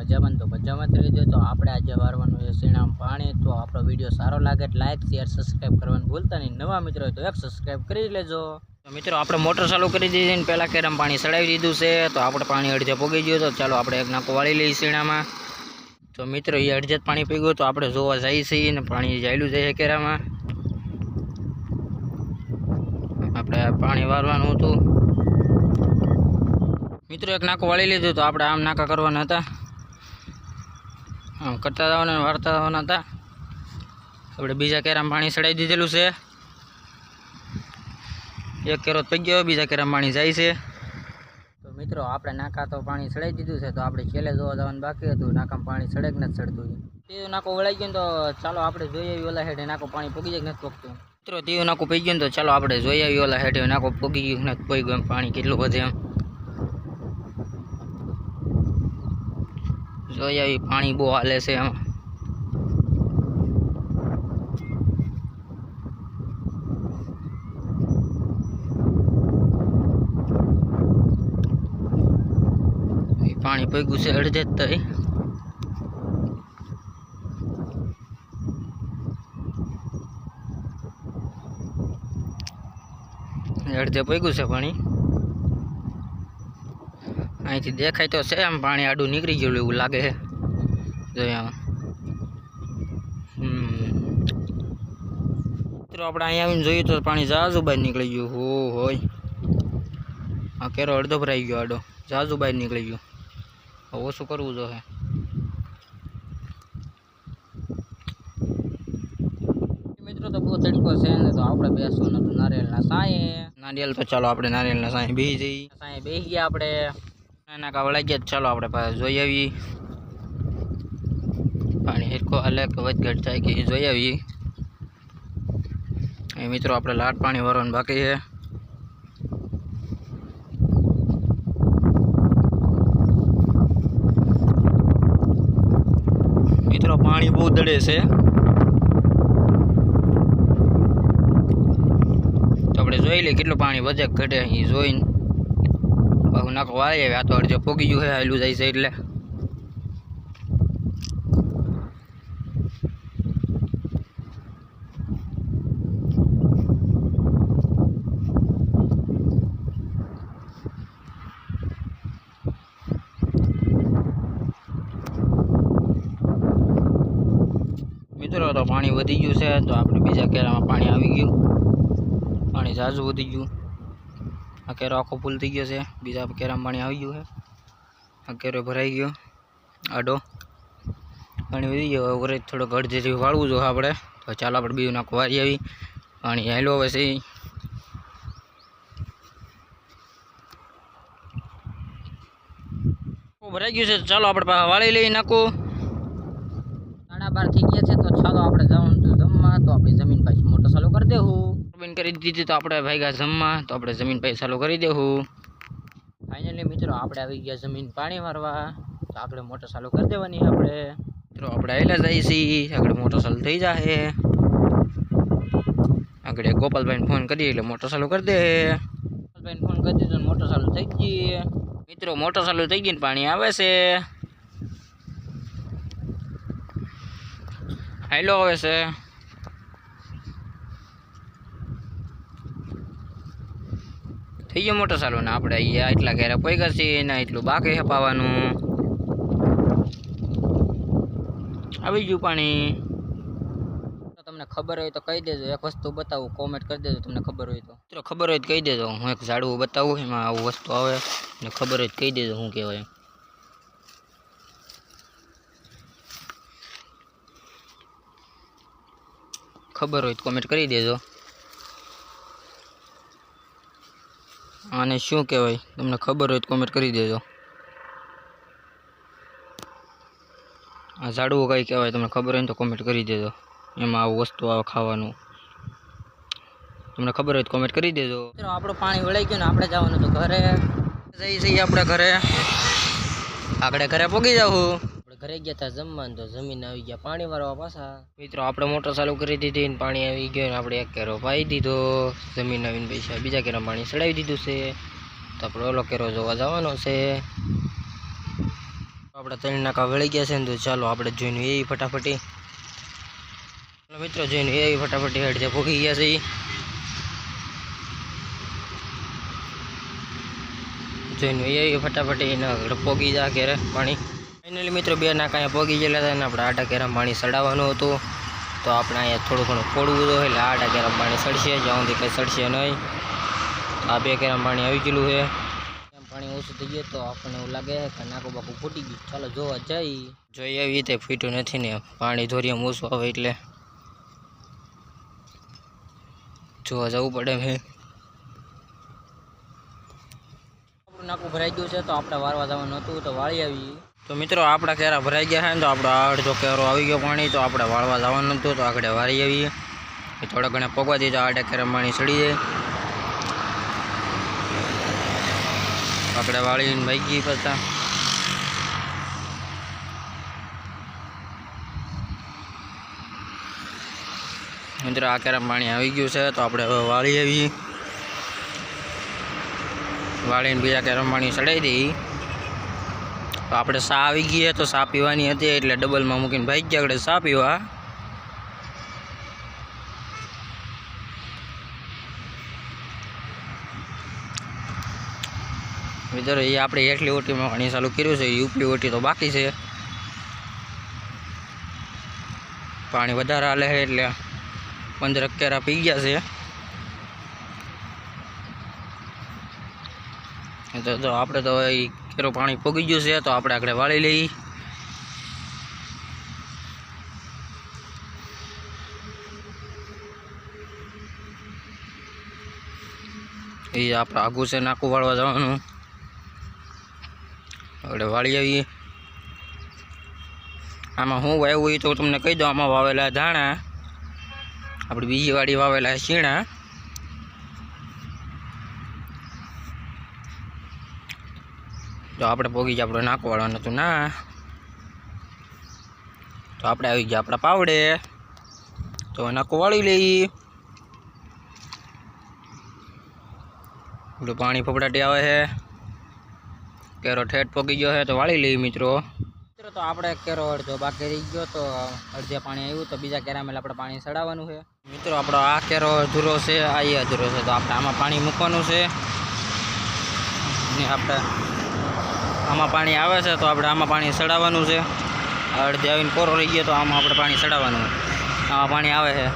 મજામાં તો મજામાં જ રહેજો। તો આપણે આજે વારવાનું છે સીણામાં પાણી। તો આપણો વિડીયો સારો લાગે તો લાઈક શેર સબસ્ક્રાઈબ કરવાનું ભૂલતા નહીં। નવા મિત્રો હોય તો એક સબસ્ક્રાઈબ કરી લેજો। તો મિત્રો આપણે મોટર ચાલુ કરી દીધી ને પહેલાં કેરામાં પાણી ચડાવી દીધું છે। તો આપણે પાણી અડધે પોગી ગયું। તો ચાલો આપણે એક નાકો વાળી લઈએ સીણામાં। તો મિત્રો એ અડધે જ પાણી પી ગયું। તો આપણે જોવા જઈએ છીએ ને પાણી જાયેલું જાય કેરામાં। આપણે પાણી વારવાનું હતું મિત્રો। એક નાકો વાળી લીધું। તો આપણે આમ નાકા કરવાના હતા, આમ કરતા જવાના વાળતા જવાના હતા। આપણે બીજા કેરામાં પાણી ચડાવી દીધેલું છે। એક કેરો થઈ ગયો, બીજા કેરામાં પાણી જાય છે। તો મિત્રો આપણે નાકા તો પાણી ચડાવી દીધું છે। તો આપણે છેલ્લે જોવા જવાનું બાકી હતું નાકામાં પાણી ચડે કે નથી ચડતું। તે નાકો વળાઈ ગયું। તો ચાલો આપણે જોઈએ ઓલા હેઠે નાકો પાણી પોગી જાય કે નથી પોગતું। મિત્રો તે નાકો પી ગયું। તો ચાલો આપણે જોઈ આવી ઓલા હેઠે નાકો પોગી ગયું નથી પોઈ ગયું પાણી કેટલું વધે એમ જોઈ આવી। પાણી બહુ હાલે છે એમાં। પાણી પગ્યું છે અડધે જ થઈ। અડધે પગ્યું છે પાણી। અહીંથી દેખાય તો છે આમ પાણી આડું નીકળી ગયેલું એવું લાગે છે। જોયા મિત્રો આપણે અહીંયા આવીને જોયું તો પાણી ઝાઝું બહાર નીકળી ગયું। હોય આ કેરો અડધો ભરાઈ ગયો આડો, ઝાઝું બહાર નીકળી ગયું। હવે ઓછું કરવું જોઈએ। મિત્રો તો બહુ તડકો છે ને। તો આપણે બેસવું નતું નારિયેળના સાંયે। નારિયેળ તો ચાલો આપણે નારિયેળના સાંયે બેસી જઈએ। સાંયે બેસી ગયા આપણે, નાકા વળાઈ ગયા। ચાલો આપણે પાસે જોઈ આવી પાણી હિરકો હાલે કે વધઘટ થાય કે જોઈ આવી। એ મિત્રો આપણે લાટ પાણી વારવાનું બાકી છે। મિત્રો પાણી બહુ દડે છે। તો આપણે જોઈ લઈએ કેટલું પાણી વધે ઘટે। અહીં જોઈને બહુ નાકો વાળી આવે। આ તો અડધે પોગી ગયું છે, હાલું જાય છે એટલે। મિત્રો તો પાણી વધી ગયું છે। તો આપણે બીજા કેરામાં પાણી આવી ગયું, પાણી ઝાઝું વધી ગયું। આ કેરો આખો ફૂલ થઈ ગયો છે। બીજા કેરામાં પાણી આવી ગયું છે। આ કેરો ભરાઈ ગયો આડો, પાણી વધી ગયો। વરે થોડોક અડધે જેવું વાળવું જોઈએ આપણે। તો ચાલો આપણે બીજું નાખો વારી આવી। પાણી હાલો હવે છે ભરાઈ ગયું છે। ચાલો આપણે પાછા વાળી લઈ નાખું। 12:30 થઈ ગયા છે। તો ચાલો આપણે જવાનું તો જમવા। તો આપણી જમીન પાછી મોટર ચાલુ કરી દેવું। જમીન કરી દીધી તો આપણે ભાગ્યા જમવા। તો આપણે જમીન પાછી ચાલુ કરી દેવું। ફાઇનલી મિત્રો આપણે આવી ગયા જમીન પાણી મારવા। તો આગળ મોટર ચાલુ કરી દેવાની આપણે। મિત્રો આપણે આવેલા જઈએ છીએ, આગળ મોટર ચાલુ થઈ જાય। આગળ ગોપાલભાઈને ફોન કરીએ એટલે મોટર ચાલુ કરી દે। ગોપાલભાઈને ફોન કરી દીધો, મોટર ચાલુ થઈ ગઈ। મિત્રો મોટર ચાલુ થઈ ગઈ ને પાણી આવે છે, હાલો આવે છે। થઈ ગયો મોટર ચાલુ ને આપણે અહીંયા એટલા ઘેરા પૈગા છીએ ને એટલું બાકી છે પાવાનું। આવી ગયું પાણી। તમને ખબર હોય તો કહી દેજો। એક વસ્તુ બતાવું, કોમેન્ટ કરી દેજો તમને ખબર હોય તો। મિત્રો ખબર હોય તો કહી દેજો। હું એક ઝાડવું બતાવું એમાં આવું વસ્તુ આવે ને ખબર હોય તો કહી દેજો શું કહેવાય। ખબર હોય તો કોમેન્ટ કરી દેજો। આને શું કહેવાય તમને ખબર હોય તો કોમેન્ટ કરી દેજો। આ ઝાડવું કઈ કહેવાય તમને ખબર હોય તો કોમેન્ટ કરી દેજો। એમાં આવું વસ્તુ આવે ખાવાનું, તમને ખબર હોય તો કોમેન્ટ કરી દેજો। મિત્રો આપણું પાણી વળાઈ ગયું ને આપણે જવાનું તો ઘરે જઈ છીએ। આપણે ઘરે આગળ ઘરે પોગી જવું। ઘરે ગયા હતા જમવાનું, તો જમીન આવી ગયા પાણી વાળવા પાછા। મિત્રો આપણે મોટર ચાલુ કરી દીધી ને પાણી આવી ગયું ને આપણે એક કેરો પાઈ દીધો। જમીન આવીને પૈસા બીજા કેરા પાણી ચડાવી દીધું છે। તો આપણે ઓલો કેરો જોવા જવાનો છે। આપણા 3 નાકા વળી ગયા છે ને, તો ચાલો આપણે જોઈને એ ફટાફટી. મિત્રો જોઈને એ ફટાફટી હેડ જે ભોગી ગયા છે. જોઈને એ ફટાફટી પોગી જા ઘેરે પાણી. ફાઇનલી મિત્રો 2 નાકા અહીંયા પોગી ગયેલા હતા ને આપણે આડા કેરા પાણી ચડાવવાનું હતું. તો આપણે અહીંયા થોડું ઘણું ફોડવું હતું એટલે આડા કેરા પાણી સડશે, જ્યાં સુધી કંઈ સડશે નહીં. આ 2 કેરા પાણી આવી ગયેલું છે. પાણી ઓછું થઈ ગયું તો આપણને એવું લાગે કે નાકું બાકું ફૂટી ગયું. ચાલો જોવા જઈ. જોઈએ એવી રીતે ફૂટ્યું નથી ને, પાણી ધોરિયામ ઓછું આવે એટલે જોવા જવું પડે. આપણું નાકું ભરાઈ ગયું છે તો આપણે વારવા જવાનું હતું, તો વાળી આવી. તો મિત્રો આપણા કેરા ભરાઈ ગયા છે ને, તો આપણો અડધો કેરો આવી ગયો પાણી, તો આપણે વાળવા જવાનું હતું, તો આગળ વાળી આવીએ. થોડા ઘણા પગવા દઈએ તો આડા કેરા પાણી સડી જાય. આપણે વાળીને ભાગી પાછા. મિત્રો આ કેરા પાણી આવી ગયું છે તો આપણે હવે વાળી આવીએ. વાળીને બીજા કેરા પાણી ચડાવી દઈએ. તો આપણે સા આવી ગઈ તો સા પીવાની હતી એટલે ડબલમાં મૂકીને ભાગી ગયા આગળ સા પીવા. મિત્રો એ આપણે હેઠલી ઓટીમાં પાણી ચાલુ કર્યું છે, ઉપલી ઓટી તો બાકી છે. પાણી વધારે હાલે છે એટલે 15 કેરા પી ગયા છે. તો આપણે તો એ કેરો પાણી પોગી ગયું છે તો આપણે આગળ વાળી લઈએ. એ આપણે આગું છે નાકું વાળવા જવાનું. આપણે વાળી આવીએ. આમાં હું વાવ્યું એ તો તમને કહી દઉં. આમાં વાવેલા ધાણા, આપણી બીજી વાડી વાવેલા શીણા. તો આપણે પોગી ગયા, આપણે નાકું વાળવાનું હતું ના, તો આપણે આવી ગયા આપણા પાવડે. તો નાકું વાળી લઈએ. બધું પાણી ફફડાટી આવે છે. કેરો ઠેઠ પોગી ગયો છે તો વાળી લઈએ મિત્રો. તો આપણે કેરો અડધો બાકી રહી ગયો, તો અડધે પાણી આવ્યું તો બીજા કેરામાં આપણે પાણી ચડાવવાનું છે. મિત્રો આપણો આ કેરો અધૂરો છે, આ એ અધૂરો છે, તો આપણે આમાં પાણી મૂકવાનું છે. ને આપણે આમાં પાણી આવે છે તો આપણે આમાં પાણી ચડાવવાનું છે. અડધે આવીને કોરો રહી ગયો તો આમાં આપણે પાણી ચડાવવાનું. આમાં પાણી આવે છે.